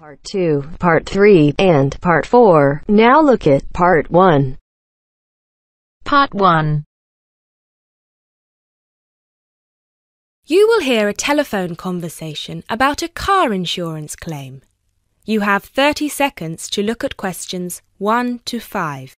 Part 2, Part 3, and Part 4. Now look at Part 1. Part 1. You will hear a telephone conversation about a car insurance claim. You have 30 seconds to look at questions 1 to 5.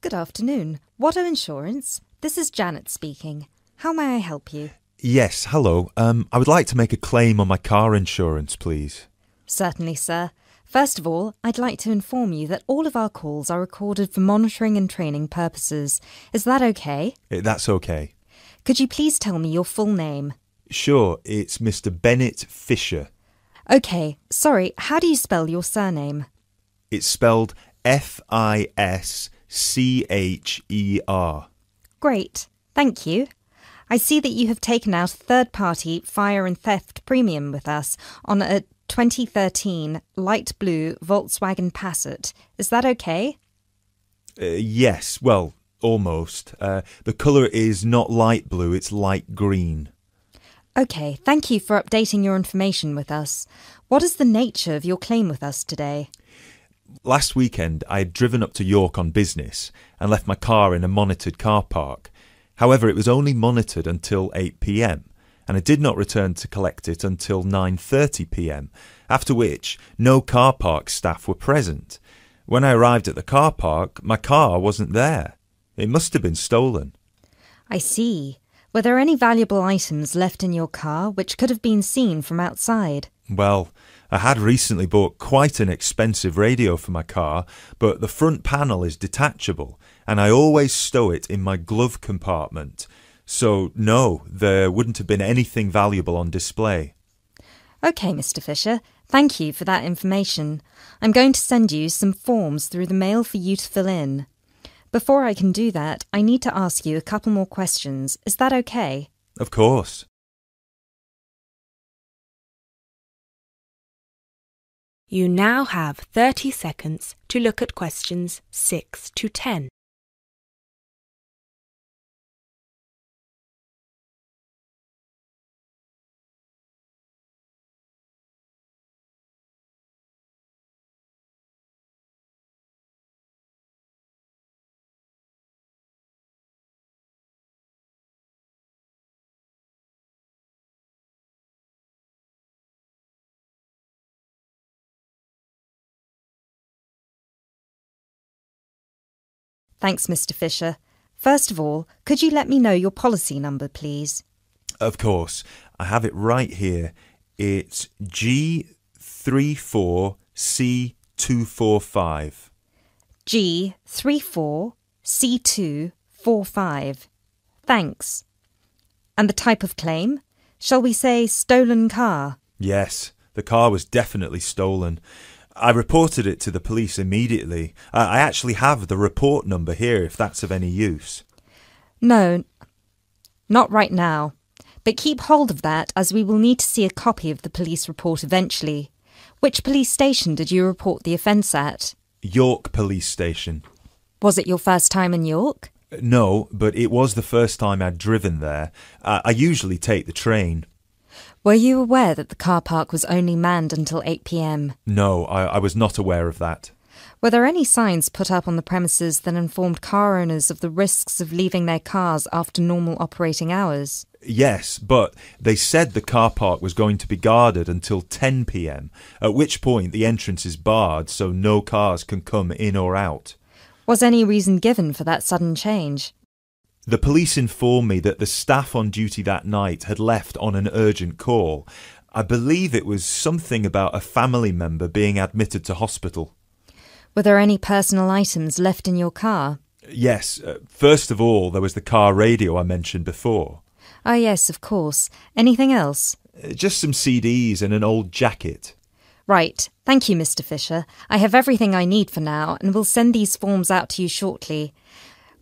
Good afternoon. Watto Insurance. This is Janet speaking. How may I help you? Yes, hello. I would like to make a claim on my car insurance, please. Certainly, sir. First of all, I'd like to inform you that all of our calls are recorded for monitoring and training purposes. Is that okay? That's okay. Could you please tell me your full name? Sure, it's Mr. Bennett Fisher. Okay, sorry, how do you spell your surname? It's spelled Fischer. Great, thank you. I see that you have taken out a third-party fire and theft premium with us on a 2013 light blue Volkswagen Passat. Is that okay? Yes, well, almost. The colour is not light blue, it's light green. Okay, thank you for updating your information with us. What is the nature of your claim with us today? Last weekend, I had driven up to York on business and left my car in a monitored car park. However, it was only monitored until 8 p.m, and I did not return to collect it until 9:30 p.m, after which no car park staff were present. When I arrived at the car park, my car wasn't there. It must have been stolen. I see. Were there any valuable items left in your car which could have been seen from outside? Well, I had recently bought quite an expensive radio for my car, but the front panel is detachable, and I always stow it in my glove compartment. So, no, there wouldn't have been anything valuable on display. Okay, Mr. Fisher. Thank you for that information. I'm going to send you some forms through the mail for you to fill in. Before I can do that, I need to ask you a couple more questions. Is that okay? Of course. You now have 30 seconds to look at questions 6 to 10. Thanks, Mr. Fisher. First of all, could you let me know your policy number, please? Of course. I have it right here. It's G34C245. G34C245. Thanks. And the type of claim? Shall we say stolen car? Yes, the car was definitely stolen. I reported it to the police immediately. I actually have the report number here if that's of any use. No, not right now. But keep hold of that as we will need to see a copy of the police report eventually. Which police station did you report the offence at? York Police Station. Was it your first time in York? No, but it was the first time I'd driven there. I usually take the train. Were you aware that the car park was only manned until 8 p.m? No, I was not aware of that. Were there any signs put up on the premises that informed car owners of the risks of leaving their cars after normal operating hours? Yes, but they said the car park was going to be guarded until 10 p.m, at which point the entrance is barred so no cars can come in or out. Was any reason given for that sudden change? The police informed me that the staff on duty that night had left on an urgent call. I believe it was something about a family member being admitted to hospital. Were there any personal items left in your car? Yes, first of all, there was the car radio I mentioned before. Ah, yes, of course. Anything else? Just some CDs and an old jacket. Right. Thank you, Mr. Fisher. I have everything I need for now and will send these forms out to you shortly.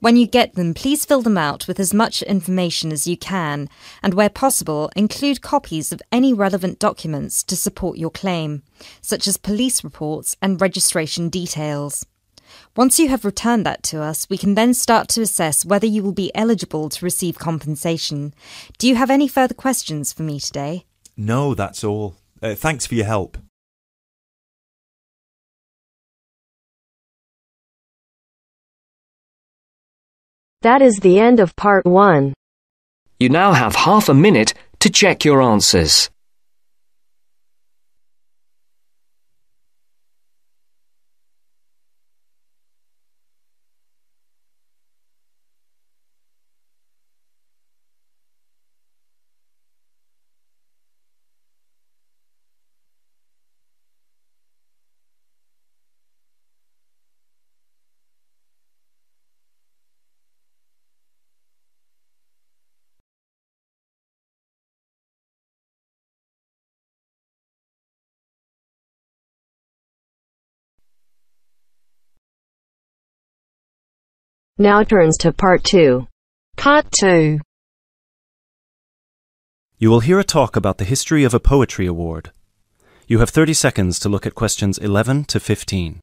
When you get them, please fill them out with as much information as you can, and where possible, include copies of any relevant documents to support your claim, such as police reports and registration details. Once you have returned that to us, we can then start to assess whether you will be eligible to receive compensation. Do you have any further questions for me today? No, that's all. Thanks for your help. That is the end of part 1. You now have half a minute to check your answers. Now turns to part 2. Part 2. You will hear a talk about the history of a poetry award. You have 30 seconds to look at questions 11 to 15.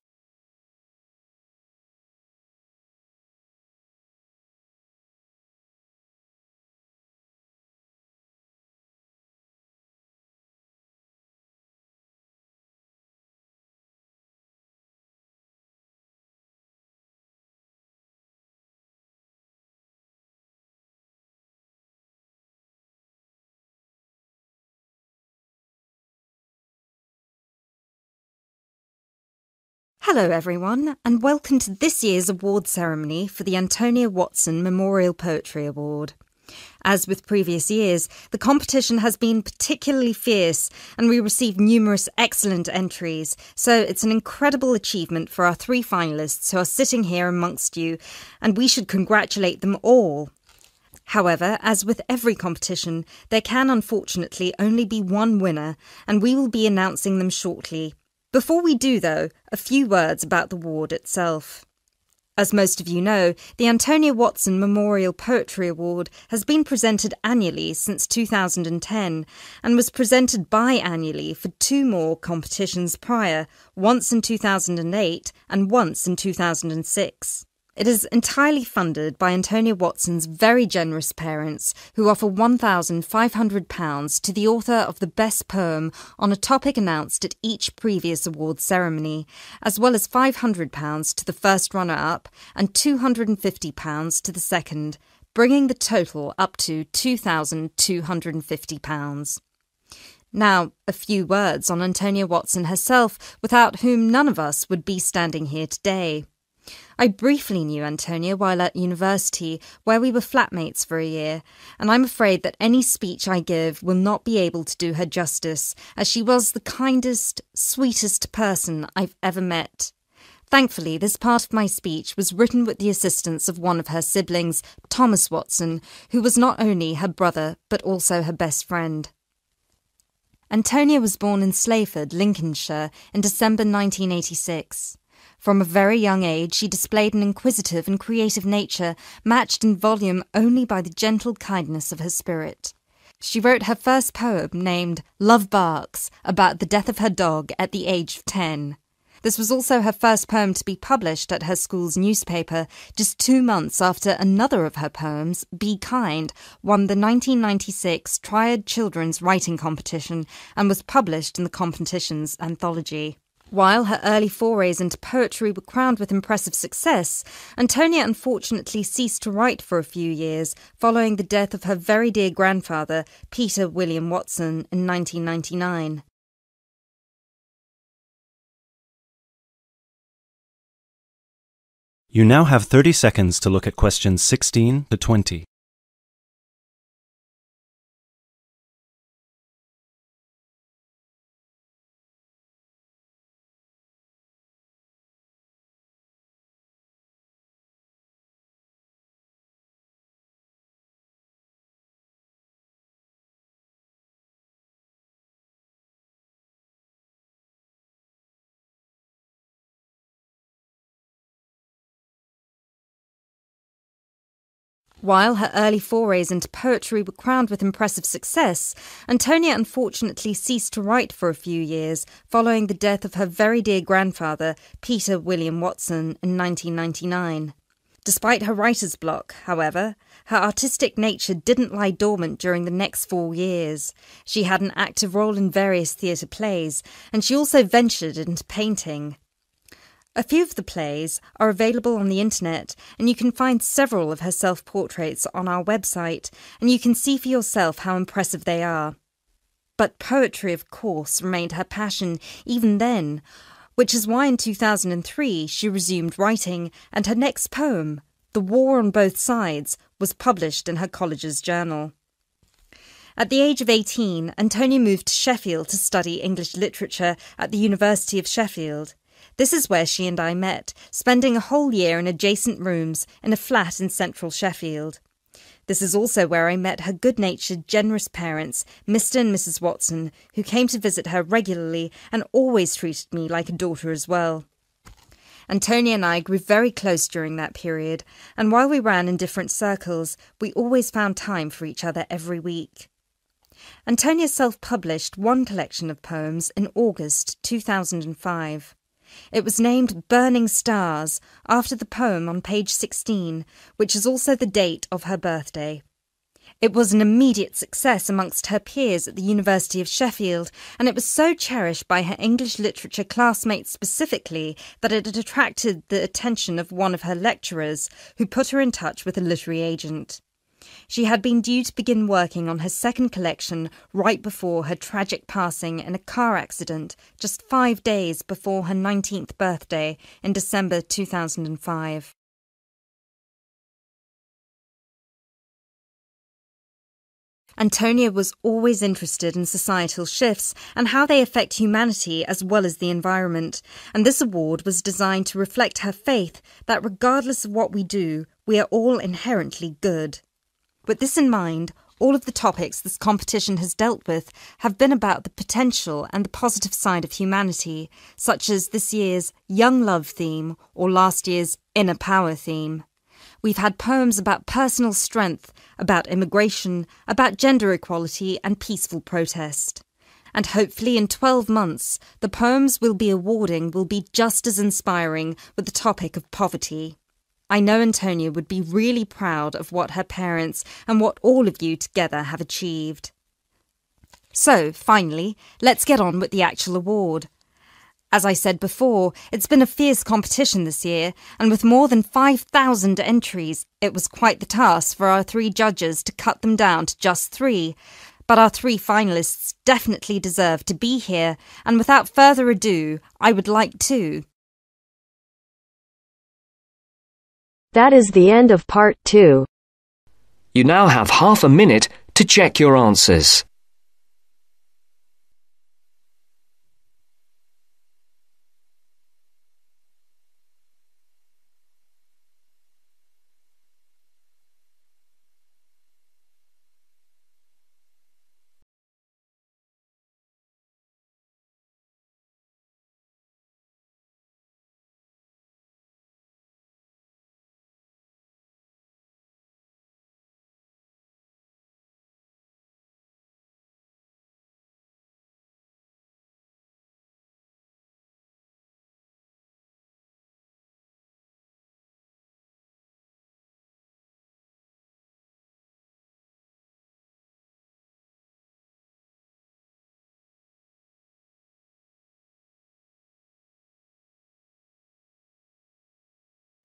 Hello everyone, and welcome to this year's award ceremony for the Antonia Watson Memorial Poetry Award. As with previous years, the competition has been particularly fierce and we received numerous excellent entries, so it's an incredible achievement for our 3 finalists who are sitting here amongst you, and we should congratulate them all. However, as with every competition, there can unfortunately only be one winner, and we will be announcing them shortly. Before we do, though, a few words about the award itself. As most of you know, the Antonia Watson Memorial Poetry Award has been presented annually since 2010 and was presented biannually for 2 more competitions prior, once in 2008 and once in 2006. It is entirely funded by Antonia Watson's very generous parents, who offer £1,500 to the author of the best poem on a topic announced at each previous award ceremony, as well as £500 to the first runner-up and £250 to the second, bringing the total up to £2,250. Now, a few words on Antonia Watson herself, without whom none of us would be standing here today. I briefly knew Antonia while at university, where we were flatmates for a year, and I'm afraid that any speech I give will not be able to do her justice, as she was the kindest, sweetest person I've ever met. Thankfully, this part of my speech was written with the assistance of one of her siblings, Thomas Watson, who was not only her brother, but also her best friend. Antonia was born in Slayford, Lincolnshire, in December 1986. From a very young age, she displayed an inquisitive and creative nature, matched in volume only by the gentle kindness of her spirit. She wrote her first poem, named Love Barks, about the death of her dog at the age of 10. This was also her first poem to be published at her school's newspaper, just 2 months after another of her poems, Be Kind, won the 1996 Triad Children's Writing Competition and was published in the competition's anthology. While her early forays into poetry were crowned with impressive success, Antonia unfortunately ceased to write for a few years following the death of her very dear grandfather, Peter William Watson, in 1999. You now have 30 seconds to look at questions 16 to 20. While her early forays into poetry were crowned with impressive success, Antonia unfortunately ceased to write for a few years following the death of her very dear grandfather, Peter William Watson, in 1999. Despite her writer's block, however, her artistic nature didn't lie dormant during the next 4 years. She had an active role in various theatre plays, and she also ventured into painting. A few of the plays are available on the internet, and you can find several of her self-portraits on our website, and you can see for yourself how impressive they are. But poetry, of course, remained her passion even then, which is why in 2003 she resumed writing, and her next poem, The War on Both Sides, was published in her college's journal. At the age of 18, Antonia moved to Sheffield to study English literature at the University of Sheffield. This is where she and I met, spending a whole year in adjacent rooms in a flat in central Sheffield. This is also where I met her good-natured, generous parents, Mr. and Mrs. Watson, who came to visit her regularly and always treated me like a daughter as well. Antonia and I grew very close during that period, and while we ran in different circles, we always found time for each other every week. Antonia self-published one collection of poems in August 2005. It was named Burning Stars, after the poem on page 16, which is also the date of her birthday. It was an immediate success amongst her peers at the University of Sheffield, and it was so cherished by her English literature classmates specifically that it had attracted the attention of one of her lecturers, who put her in touch with a literary agent. She had been due to begin working on her second collection right before her tragic passing in a car accident just 5 days before her 19th birthday in December 2005. Antonia was always interested in societal shifts and how they affect humanity as well as the environment, and this award was designed to reflect her faith that regardless of what we do, we are all inherently good. With this in mind, all of the topics this competition has dealt with have been about the potential and the positive side of humanity, such as this year's Young Love theme or last year's Inner Power theme. We've had poems about personal strength, about immigration, about gender equality and peaceful protest. And hopefully in 12 months, the poems we'll be awarding will be just as inspiring with the topic of poverty. I know Antonia would be really proud of what her parents and what all of you together have achieved. So, finally, let's get on with the actual award. As I said before, it's been a fierce competition this year, and with more than 5,000 entries, it was quite the task for our 3 judges to cut them down to just 3. But our 3 finalists definitely deserve to be here, and without further ado, I would like to... That is the end of part 2. You now have half a minute to check your answers.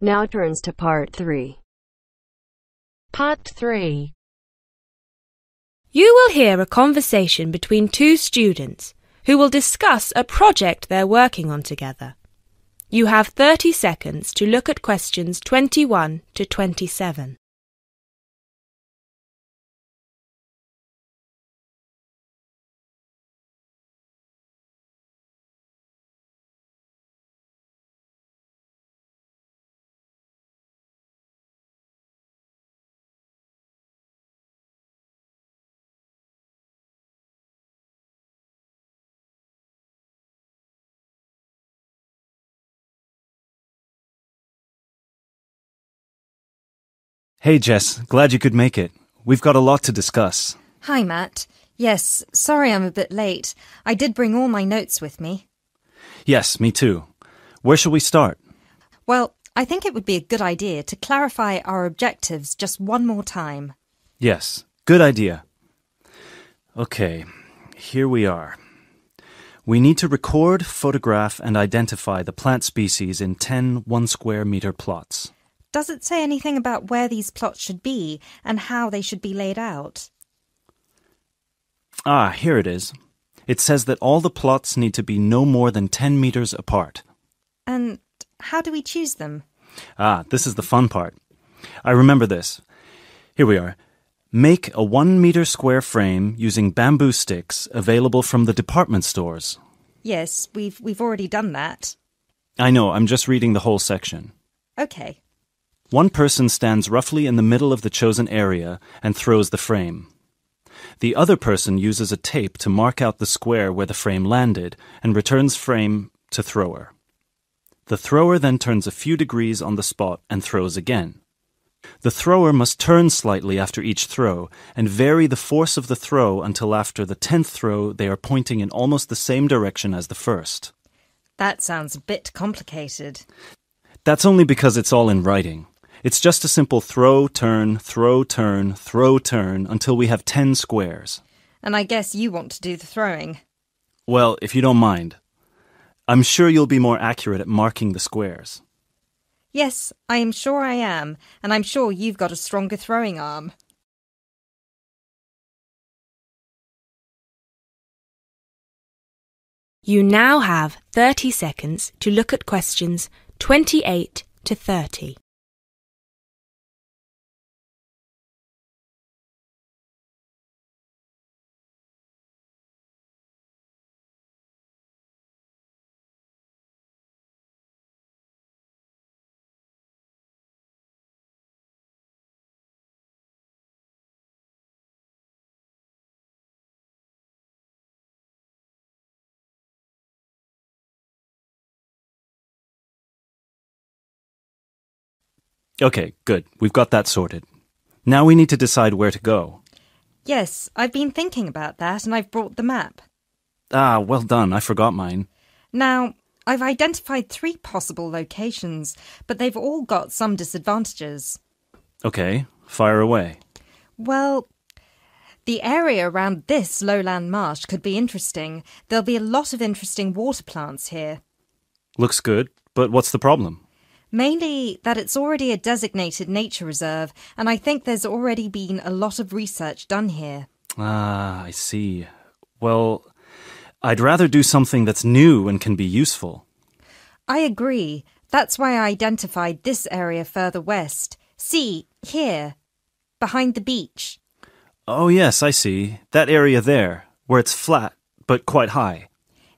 Now turns to part 3. Part 3. You will hear a conversation between 2 students who will discuss a project they're working on together. You have 30 seconds to look at questions 21 to 27. Hey, Jess. Glad you could make it. We've got a lot to discuss. Hi, Matt. Yes, sorry I'm a bit late. I did bring all my notes with me. Yes, me too. Where shall we start? Well, I think it would be a good idea to clarify our objectives just one more time. Yes, good idea. Okay, here we are. We need to record, photograph, and identify the plant species in 10 1-square-meter plots. Does it say anything about where these plots should be and how they should be laid out? Ah, here it is. It says that all the plots need to be no more than 10 meters apart. And how do we choose them? Ah, this is the fun part. I remember this. Here we are. Make a 1-meter square frame using bamboo sticks available from the department stores. Yes, we've already done that. I know, I'm just reading the whole section. Okay. One person stands roughly in the middle of the chosen area and throws the frame. The other person uses a tape to mark out the square where the frame landed and returns frame to thrower. The thrower then turns a few degrees on the spot and throws again. The thrower must turn slightly after each throw and vary the force of the throw until after the 10th throw they are pointing in almost the same direction as the first. That sounds a bit complicated. That's only because it's all in writing. It's just a simple throw, turn, throw, turn, throw, turn until we have 10 squares. And I guess you want to do the throwing. Well, if you don't mind. I'm sure you'll be more accurate at marking the squares. Yes, I am sure I am, and I'm sure you've got a stronger throwing arm. You now have 30 seconds to look at questions 28 to 30. Okay, good. We've got that sorted. Now we need to decide where to go. Yes, I've been thinking about that and I've brought the map. Ah, well done. I forgot mine. Now, I've identified 3 possible locations, but they've all got some disadvantages. Okay, fire away. Well, the area around this lowland marsh could be interesting. There'll be a lot of interesting water plants here. Looks good, but what's the problem? Mainly that it's already a designated nature reserve, and I think there's already been a lot of research done here. Ah, I see. Well, I'd rather do something that's new and can be useful. I agree. That's why I identified this area further west. See, here, behind the beach. Oh, yes, I see. That area there, where it's flat, but quite high.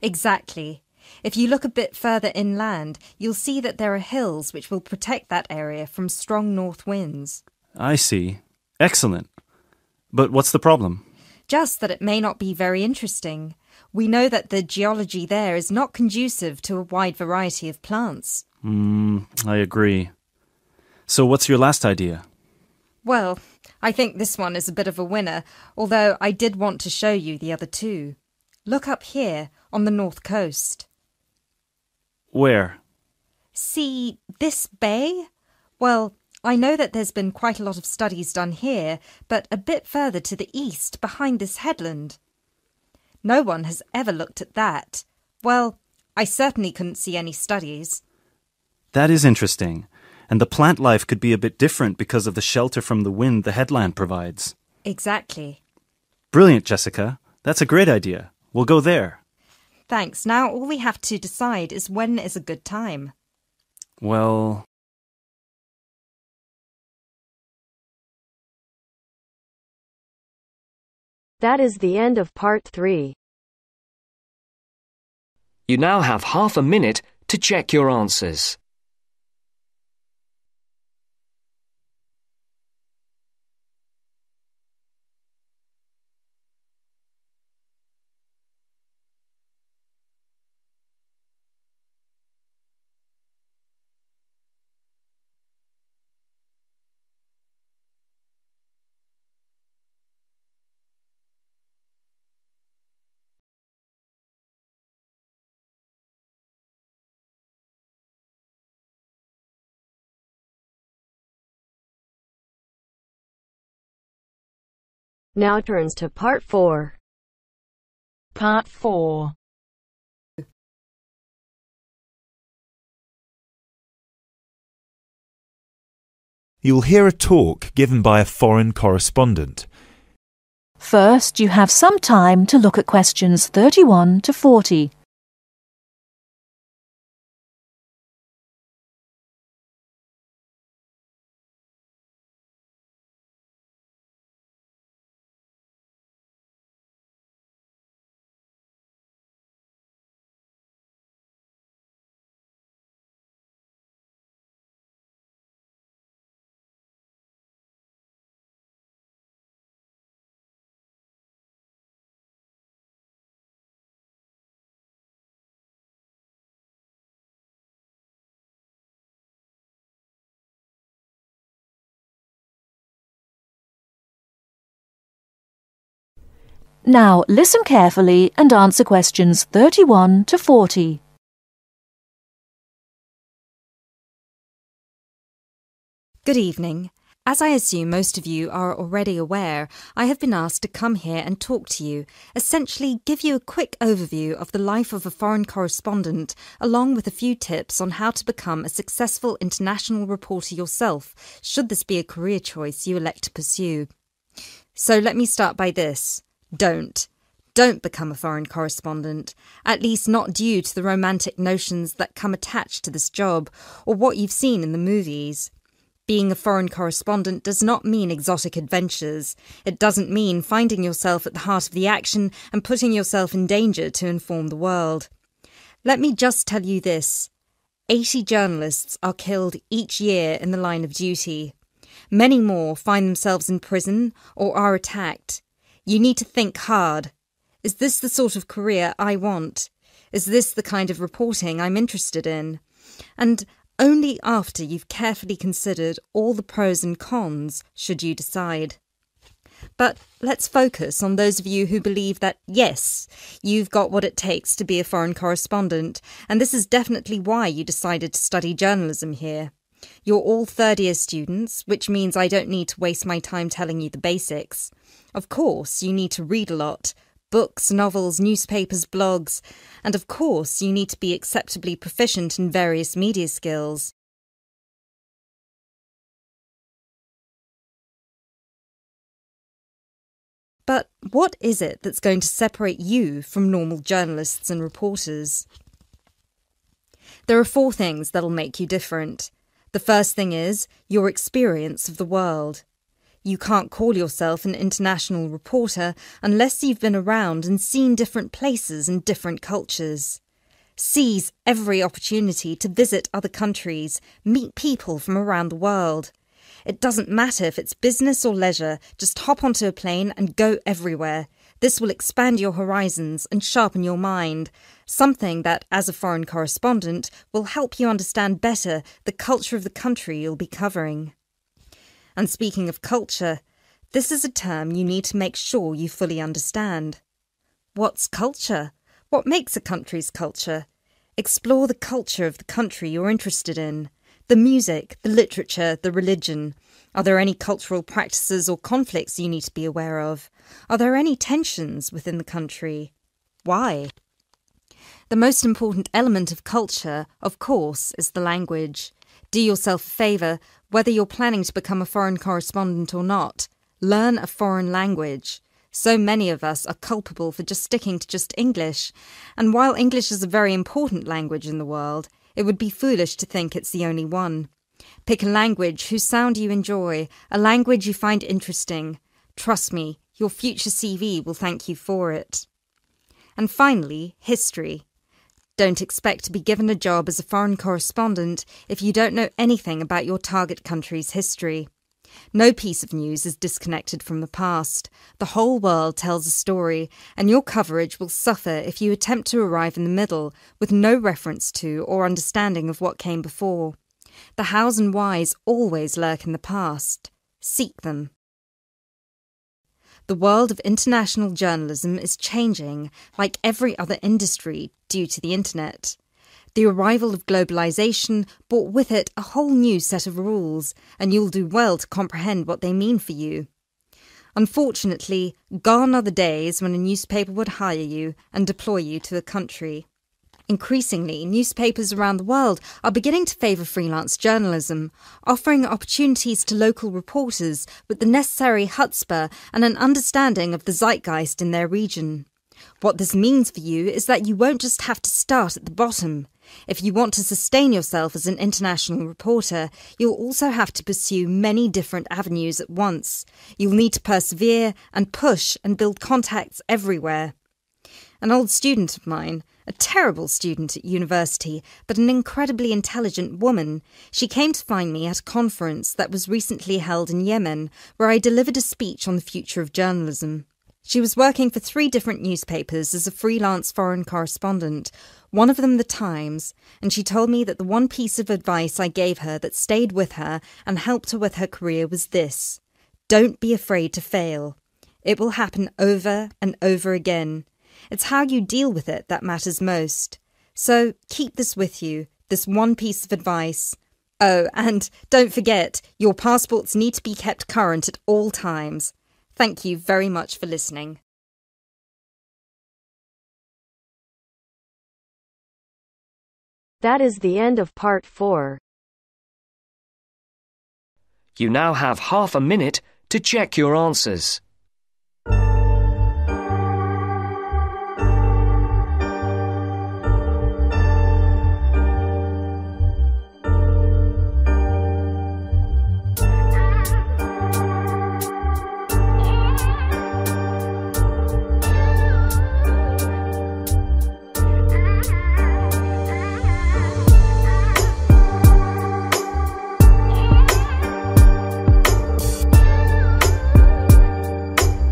Exactly. If you look a bit further inland, you'll see that there are hills which will protect that area from strong north winds. I see. Excellent. But what's the problem? Just that it may not be very interesting. We know that the geology there is not conducive to a wide variety of plants. I agree. So what's your last idea? Well, I think this one is a bit of a winner, although I did want to show you the other 2. Look up here, on the north coast. Where? See this bay? Well, I know that there's been quite a lot of studies done here, but a bit further to the east, behind this headland. No one has ever looked at that. Well, I certainly couldn't see any studies. That is interesting. And the plant life could be a bit different because of the shelter from the wind the headland provides. Exactly. Brilliant, Jessica. That's a great idea. We'll go there. Thanks. Now all we have to decide is when is a good time. Well... That is the end of part 3. You now have half a minute to check your answers. Now turns to Part 4. Part 4. You will hear a talk given by a foreign correspondent. First, you have some time to look at questions 31 to 40. Now listen carefully and answer questions 31 to 40. Good evening. As I assume most of you are already aware, I have been asked to come here and talk to you, essentially give you a quick overview of the life of a foreign correspondent, along with a few tips on how to become a successful international reporter yourself, should this be a career choice you elect to pursue. So let me start by this. Don't become a foreign correspondent, at least not due to the romantic notions that come attached to this job, or what you've seen in the movies. Being a foreign correspondent does not mean exotic adventures. It doesn't mean finding yourself at the heart of the action and putting yourself in danger to inform the world. Let me just tell you this. 80 journalists are killed each year in the line of duty. Many more find themselves in prison or are attacked. You need to think hard. Is this the sort of career I want? Is this the kind of reporting I'm interested in? And only after you've carefully considered all the pros and cons should you decide. But let's focus on those of you who believe that, yes, you've got what it takes to be a foreign correspondent, and this is definitely why you decided to study journalism here. You're all third-year students, which means I don't need to waste my time telling you the basics. Of course, you need to read a lot. Books, novels, newspapers, blogs. And of course, you need to be acceptably proficient in various media skills. But what is it that's going to separate you from normal journalists and reporters? There are 4 things that'll make you different. The first thing is your experience of the world. You can't call yourself an international reporter unless you've been around and seen different places and different cultures. Seize every opportunity to visit other countries, meet people from around the world. It doesn't matter if it's business or leisure, just hop onto a plane and go everywhere. This will expand your horizons and sharpen your mind, something that, as a foreign correspondent, will help you understand better the culture of the country you'll be covering. And speaking of culture, this is a term you need to make sure you fully understand. What's culture? What makes a country's culture? Explore the culture of the country you're interested in. The music, the literature, the religion. Are there any cultural practices or conflicts you need to be aware of? Are there any tensions within the country? Why? The most important element of culture, of course, is the language. Do yourself a favour, whether you're planning to become a foreign correspondent or not. Learn a foreign language. So many of us are culpable for just sticking to just English. And while English is a very important language in the world, it would be foolish to think it's the only one. Pick a language whose sound you enjoy, a language you find interesting. Trust me, your future CV will thank you for it. And finally, history. Don't expect to be given a job as a foreign correspondent if you don't know anything about your target country's history. No piece of news is disconnected from the past. The whole world tells a story, and your coverage will suffer if you attempt to arrive in the middle with no reference to or understanding of what came before. The hows and whys always lurk in the past. Seek them. The world of international journalism is changing, like every other industry, due to the internet. The arrival of globalization brought with it a whole new set of rules, and you'll do well to comprehend what they mean for you. Unfortunately, gone are the days when a newspaper would hire you and deploy you to a country. Increasingly, newspapers around the world are beginning to favour freelance journalism, offering opportunities to local reporters with the necessary chutzpah and an understanding of the zeitgeist in their region. What this means for you is that you won't just have to start at the bottom. If you want to sustain yourself as an international reporter, you'll also have to pursue many different avenues at once. You'll need to persevere and push and build contacts everywhere. An old student of mine, a terrible student at university, but an incredibly intelligent woman, she came to find me at a conference that was recently held in Yemen, where I delivered a speech on the future of journalism. She was working for 3 different newspapers as a freelance foreign correspondent, one of them The Times, and she told me that the one piece of advice I gave her that stayed with her and helped her with her career was this: don't be afraid to fail. It will happen over and over again. It's how you deal with it that matters most. So keep this with you, this one piece of advice. Oh, and don't forget, your passports need to be kept current at all times. Thank you very much for listening. That is the end of part 4. You now have half a minute to check your answers.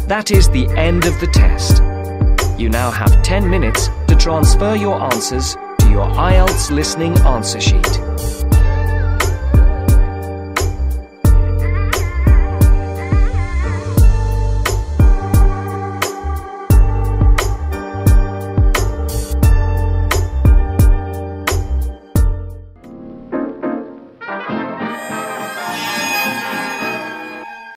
That is the end of the test. You now have 10 minutes to transfer your answers to your Ielts listening answer sheet.